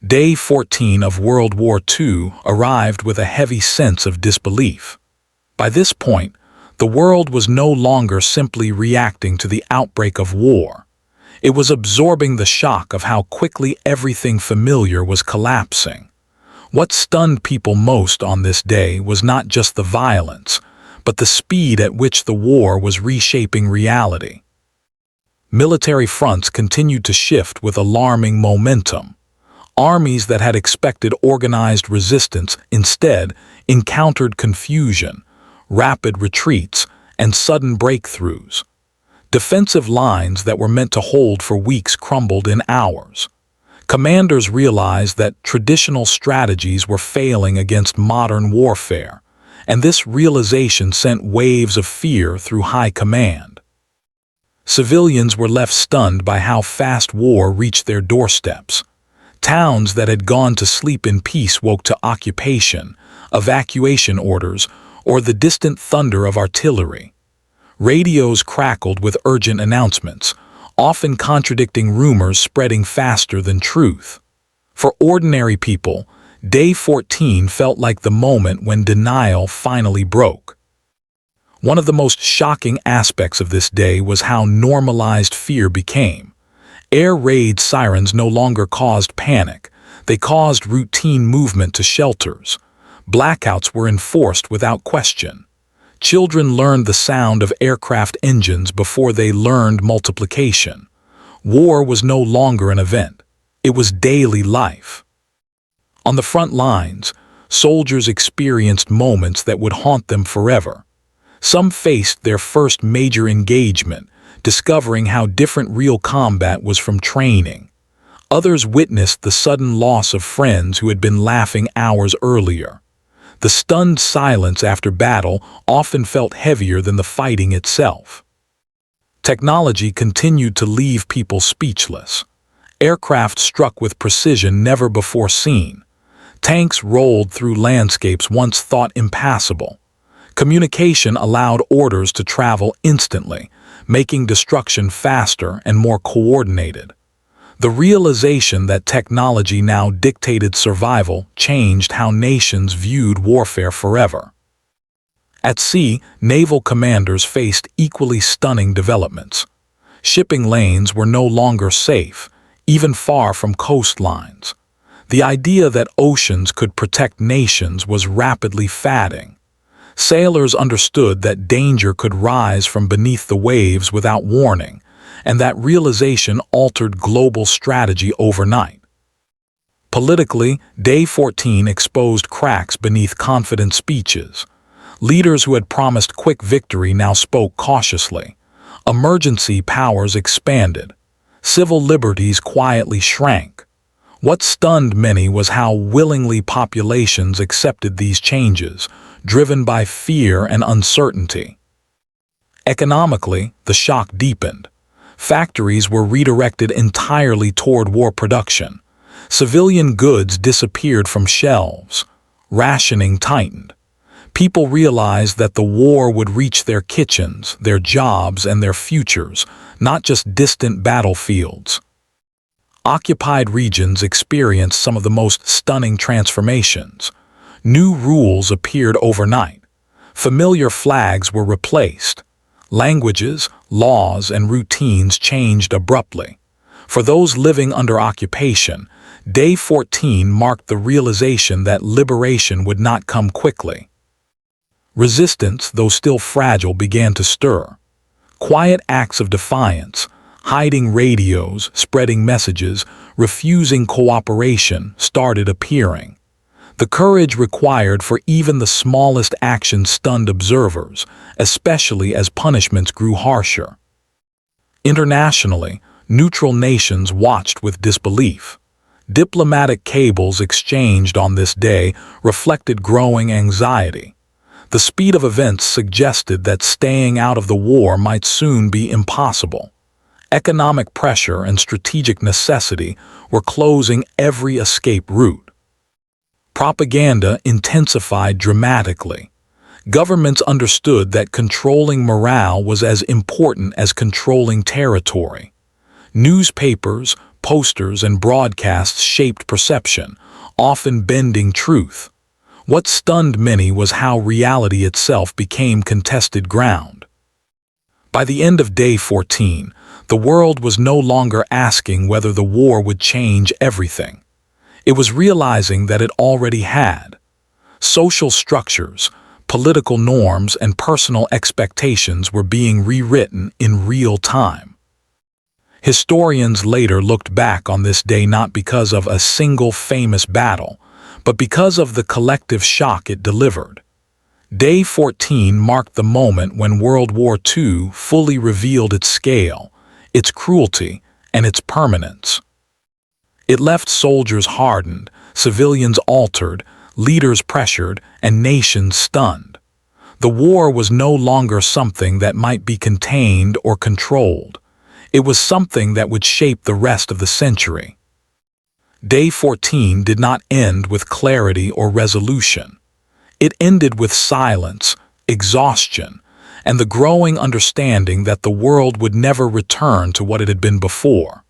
Day 14 of World War II arrived with a heavy sense of disbelief. By this point, the world was no longer simply reacting to the outbreak of war. It was absorbing the shock of how quickly everything familiar was collapsing. What stunned people most on this day was not just the violence, but the speed at which the war was reshaping reality. Military fronts continued to shift with alarming momentum. Armies that had expected organized resistance instead encountered confusion, rapid retreats, and sudden breakthroughs. Defensive lines that were meant to hold for weeks crumbled in hours. Commanders realized that traditional strategies were failing against modern warfare, and this realization sent waves of fear through high command. Civilians were left stunned by how fast war reached their doorsteps. Towns that had gone to sleep in peace woke to occupation, evacuation orders, or the distant thunder of artillery. Radios crackled with urgent announcements, often contradicting rumors spreading faster than truth. For ordinary people, Day 14 felt like the moment when denial finally broke. One of the most shocking aspects of this day was how normalized fear became. Air raid sirens no longer caused panic. They caused routine movement to shelters. Blackouts were enforced without question. Children learned the sound of aircraft engines before they learned multiplication. War was no longer an event. It was daily life. On the front lines, soldiers experienced moments that would haunt them forever. Some faced their first major engagement, discovering how different real combat was from training. Others witnessed the sudden loss of friends who had been laughing hours earlier. The stunned silence after battle often felt heavier than the fighting itself. Technology continued to leave people speechless. Aircraft struck with precision never before seen. Tanks rolled through landscapes once thought impassable. Communication allowed orders to travel instantly, making destruction faster and more coordinated. The realization that technology now dictated survival changed how nations viewed warfare forever. At sea, naval commanders faced equally stunning developments. Shipping lanes were no longer safe, even far from coastlines. The idea that oceans could protect nations was rapidly fading. Sailors understood that danger could rise from beneath the waves without warning, and that realization altered global strategy overnight. Politically, Day 14 exposed cracks beneath confident speeches. Leaders who had promised quick victory now spoke cautiously. Emergency powers expanded. Civil liberties quietly shrank. What stunned many was how willingly populations accepted these changes, driven by fear and uncertainty. Economically, the shock deepened. Factories were redirected entirely toward war production. Civilian goods disappeared from shelves. Rationing tightened. People realized that the war would reach their kitchens, their jobs, and their futures, not just distant battlefields. Occupied regions experienced some of the most stunning transformations. New rules appeared overnight. Familiar flags were replaced. Languages, laws, and routines changed abruptly. For those living under occupation, Day 14 marked the realization that liberation would not come quickly. Resistance, though still fragile, began to stir. Quiet acts of defiance, hiding radios, spreading messages, refusing cooperation, started appearing. The courage required for even the smallest action stunned observers, especially as punishments grew harsher. Internationally, neutral nations watched with disbelief. Diplomatic cables exchanged on this day reflected growing anxiety. The speed of events suggested that staying out of the war might soon be impossible. Economic pressure and strategic necessity were closing every escape route. Propaganda intensified dramatically. Governments understood that controlling morale was as important as controlling territory. Newspapers, posters, and broadcasts shaped perception, often bending truth. What stunned many was how reality itself became contested ground. By the end of day 14, the world was no longer asking whether the war would change everything. It was realizing that it already had. Social structures, political norms, and personal expectations were being rewritten in real time. Historians later looked back on this day not because of a single famous battle, but because of the collective shock it delivered. Day 14 marked the moment when World War II fully revealed its scale, its cruelty, and its permanence. It left soldiers hardened, civilians altered, leaders pressured, and nations stunned. The war was no longer something that might be contained or controlled. It was something that would shape the rest of the century. Day 14 did not end with clarity or resolution. It ended with silence, exhaustion, and the growing understanding that the world would never return to what it had been before.